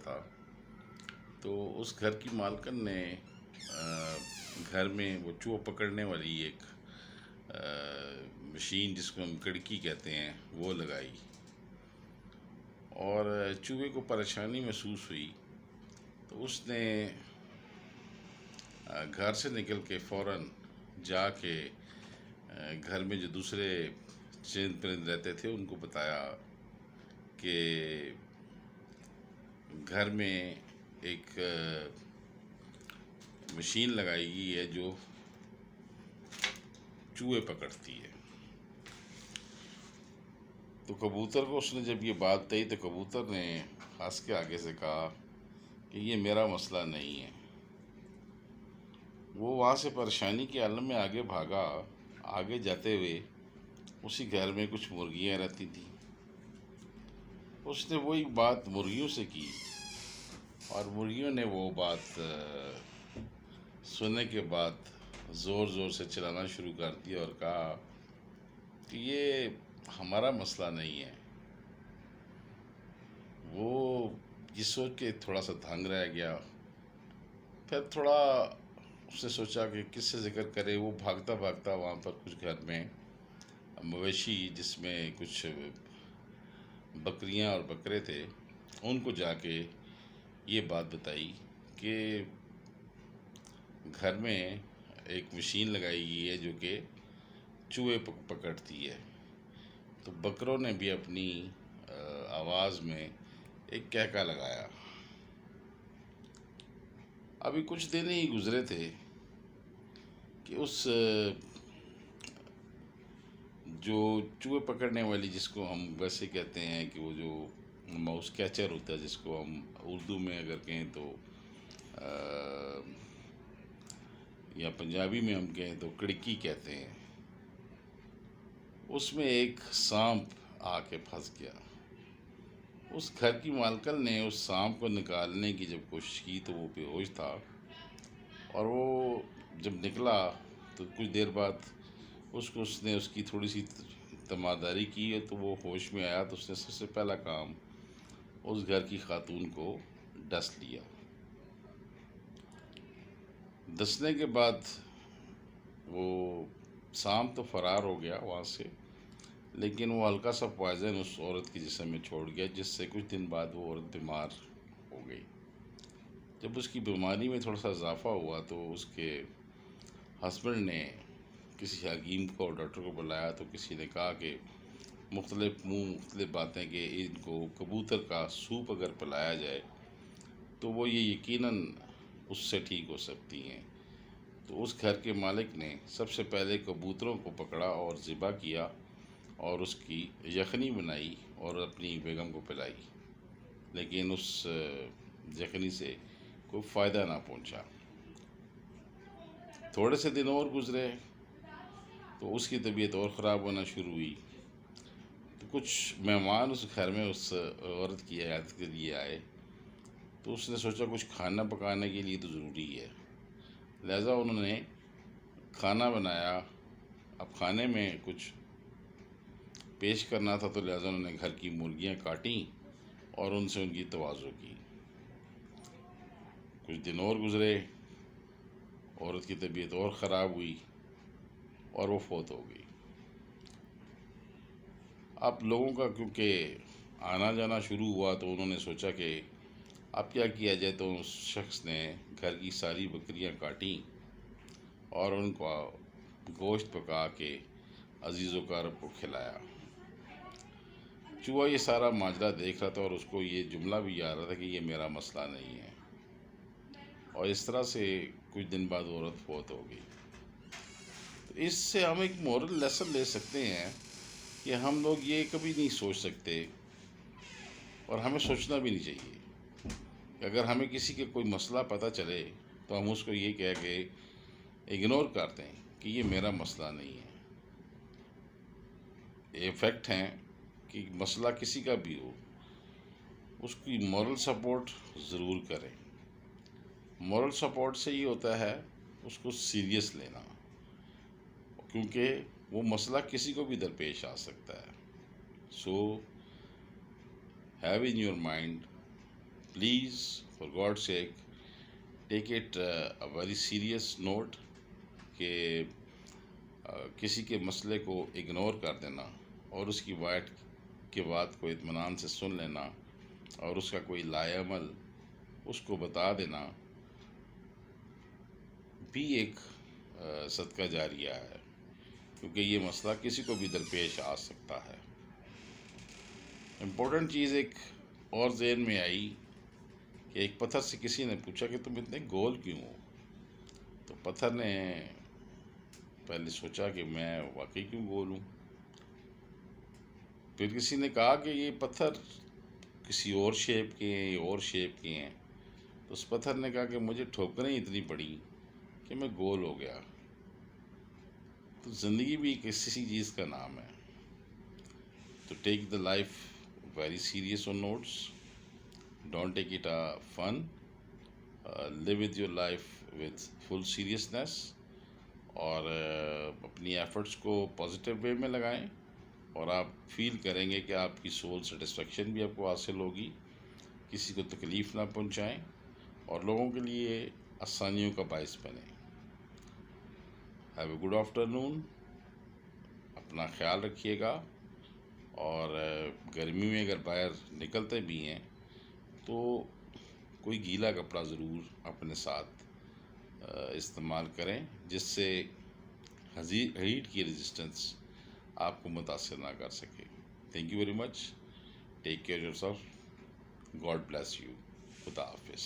تھا، تو اس گھر کی مالکن نے گھر میں وہ چوہا پکڑنے والی ایک مشین، جس کو ہم کڑکی کہتے ہیں، وہ لگائی، اور چوہے کو پریشانی محسوس ہوئی تو اس نے گھر سے نکل کے فوراً جا کے گھر میں جو دوسرے چرند پرند رہتے تھے ان کو بتایا کہ گھر میں ایک مشین لگائی گئی ہے جو چوہے پکڑتی ہے۔ تو کبوتر کو اس نے جب یہ بات کہی تو کبوتر نے ہنس کے آگے سے کہا کہ یہ میرا مسئلہ نہیں ہے۔ وہ وہاں سے پریشانی کے عالم میں آگے بھاگا۔ آگے جاتے ہوئے اسی گھر میں کچھ مرغیاں رہتی تھیں، اس نے وہی بات مرغیوں سے کی، اور مرغیوں نے وہ بات سننے کے بعد زور زور سے چلانا شروع کر دیا اور کہا کہ یہ ہمارا مسئلہ نہیں ہے۔ وہ یہ سوچ کے تھوڑا سا دھنگ رہ گیا، پھر تھوڑا اس نے سوچا کہ کس سے ذکر کرے۔ وہ بھاگتا بھاگتا وہاں پر کچھ گھر میں مویشی، جس میں کچھ بکریاں اور بکرے تھے، ان کو جا کے یہ بات بتائی کہ گھر میں ایک مشین لگائی گئی ہے جو کہ چوہے پکڑتی ہے۔ تو بکروں نے بھی اپنی آواز میں ایک کہکا لگایا۔ ابھی کچھ دن ہی گزرے تھے کہ اس جو چوہے پکڑنے والی، جس کو ہم ویسے کہتے ہیں کہ وہ جو ماؤس کیچر ہوتا ہے، جس کو ہم اردو میں اگر کہیں تو یا پنجابی میں ہم کہیں تو کڑکی کہتے ہیں، اس میں ایک سانپ آ کے پھنس گیا۔ اس گھر کی مالکن نے اس سانپ کو نکالنے کی جب کوشش کی تو وہ بے ہوش تھا، اور وہ جب نکلا تو کچھ دیر بعد اس نے اس کی تھوڑی سی تماداری کی، تو وہ ہوش میں آیا تو اس نے سب سے پہلا کام اس گھر کی خاتون کو ڈس لیا۔ ڈسنے کے بعد وہ سانپ تو فرار ہو گیا وہاں سے، لیکن وہ ہلکا سا پوائزن اس عورت کی جسم میں چھوڑ گیا، جس سے کچھ دن بعد وہ عورت بیمار ہو گئی۔ جب اس کی بیماری میں تھوڑا سا اضافہ ہوا تو اس کے ہسبینڈ نے کسی حکیم کو اور ڈاکٹر کو بلایا، تو کسی نے کہا کہ مختلف باتیں کہ ان کو کبوتر کا سوپ اگر پلایا جائے تو وہ یہ یقیناً اس سے ٹھیک ہو سکتی ہیں۔ تو اس گھر کے مالک نے سب سے پہلے کبوتروں کو پکڑا اور ذبح کیا، اور اس کی یخنی بنائی اور اپنی بیگم کو پلائی، لیکن اس یخنی سے کوئی فائدہ نہ پہنچا۔ تھوڑے سے دن اور گزرے تو اس کی طبیعت اور خراب ہونا شروع ہوئی۔ تو کچھ مہمان اس گھر میں اس عورت کی عیادت کے لیے آئے، تو اس نے سوچا کچھ کھانا پکانے کے لیے تو ضروری ہے، لہٰذا انہوں نے کھانا بنایا۔ اب کھانے میں کچھ پیش کرنا تھا، تو لہٰذا انہوں نے گھر کی مرغیاں کاٹیں اور ان سے ان کی تواضع کی۔ کچھ دن اور گزرے، عورت کی طبیعت اور خراب ہوئی اور وہ فوت ہو گئی۔ اب لوگوں کا کیونکہ آنا جانا شروع ہوا تو انہوں نے سوچا کہ اب کیا کیا جائے، تو اس شخص نے گھر کی ساری بکریاں کاٹیں اور ان کا گوشت پکا کے عزیز و اقارب کو کھلایا۔ چوہا یہ سارا ماجرا دیکھ رہا تھا اور اس کو یہ جملہ بھی یاد رہا تھا کہ یہ میرا مسئلہ نہیں ہے، اور اس طرح سے کچھ دن بعد عورت فوت ہو گئی۔ تو اس سے ہم ایک مورل لیسن لے سکتے ہیں کہ ہم لوگ یہ کبھی نہیں سوچ سکتے، اور ہمیں سوچنا بھی نہیں چاہیے کہ اگر ہمیں کسی کے کوئی مسئلہ پتہ چلے تو ہم اس کو یہ کہہ کے اگنور کر دیں کہ یہ میرا مسئلہ نہیں ہے۔ یہ فیکٹ ہیں کہ مسئلہ کسی کا بھی ہو، اس کی مورل سپورٹ ضرور کریں۔ مورل سپورٹ سے یہ ہوتا ہے اس کو سیریس لینا، کیونکہ وہ مسئلہ کسی کو بھی درپیش آ سکتا ہے۔ So have in your mind please for God sake take it a very serious note کہ کسی کے مسئلے کو اگنور کر دینا اور اس کی وائٹ کے بات کو اطمینان سے سن لینا اور اس کا کوئی لائے عمل اس کو بتا دینا بھی ایک صدقہ جاریہ ہے، کیونکہ یہ مسئلہ کسی کو بھی درپیش آ سکتا ہے۔ امپورٹنٹ چیز ایک اور ذہن میں آئی کہ ایک پتھر سے کسی نے پوچھا کہ تم اتنے گول کیوں ہو؟ تو پتھر نے پہلے سوچا کہ میں واقعی کیوں گول ہوں۔ پھر کسی نے کہا کہ یہ پتھر کسی اور شیپ کے ہیں، یہ اور شیپ کے ہیں۔ تو اس پتھر نے کہا کہ مجھے ٹھوکریں اتنی پڑی کہ میں گول ہو گیا۔ تو زندگی بھی کسی چیز کا نام ہے۔ تو take the life very serious on notice, don't take it fun, live with your life with full seriousness, اور اپنی ایفرٹس کو پازیٹیو وے میں لگائیں، اور آپ فیل کریں گے کہ آپ کی سول سیٹسفیکشن بھی آپ کو حاصل ہوگی، کسی کو تکلیف نہ پہنچائیں اور لوگوں کے لیے آسانیوں کا باعث بنیں۔ ہیو اے گڈ آفٹر نون، اپنا خیال رکھیے گا، اور گرمی میں اگر باہر نکلتے بھی ہیں تو کوئی گیلا کپڑا ضرور اپنے ساتھ استعمال کریں، جس سے ہیٹ کی ریزسٹنس آپ کو متاثر نہ کر سکے۔ Thank you very much, take care your self, God bless you, خدا حافظ۔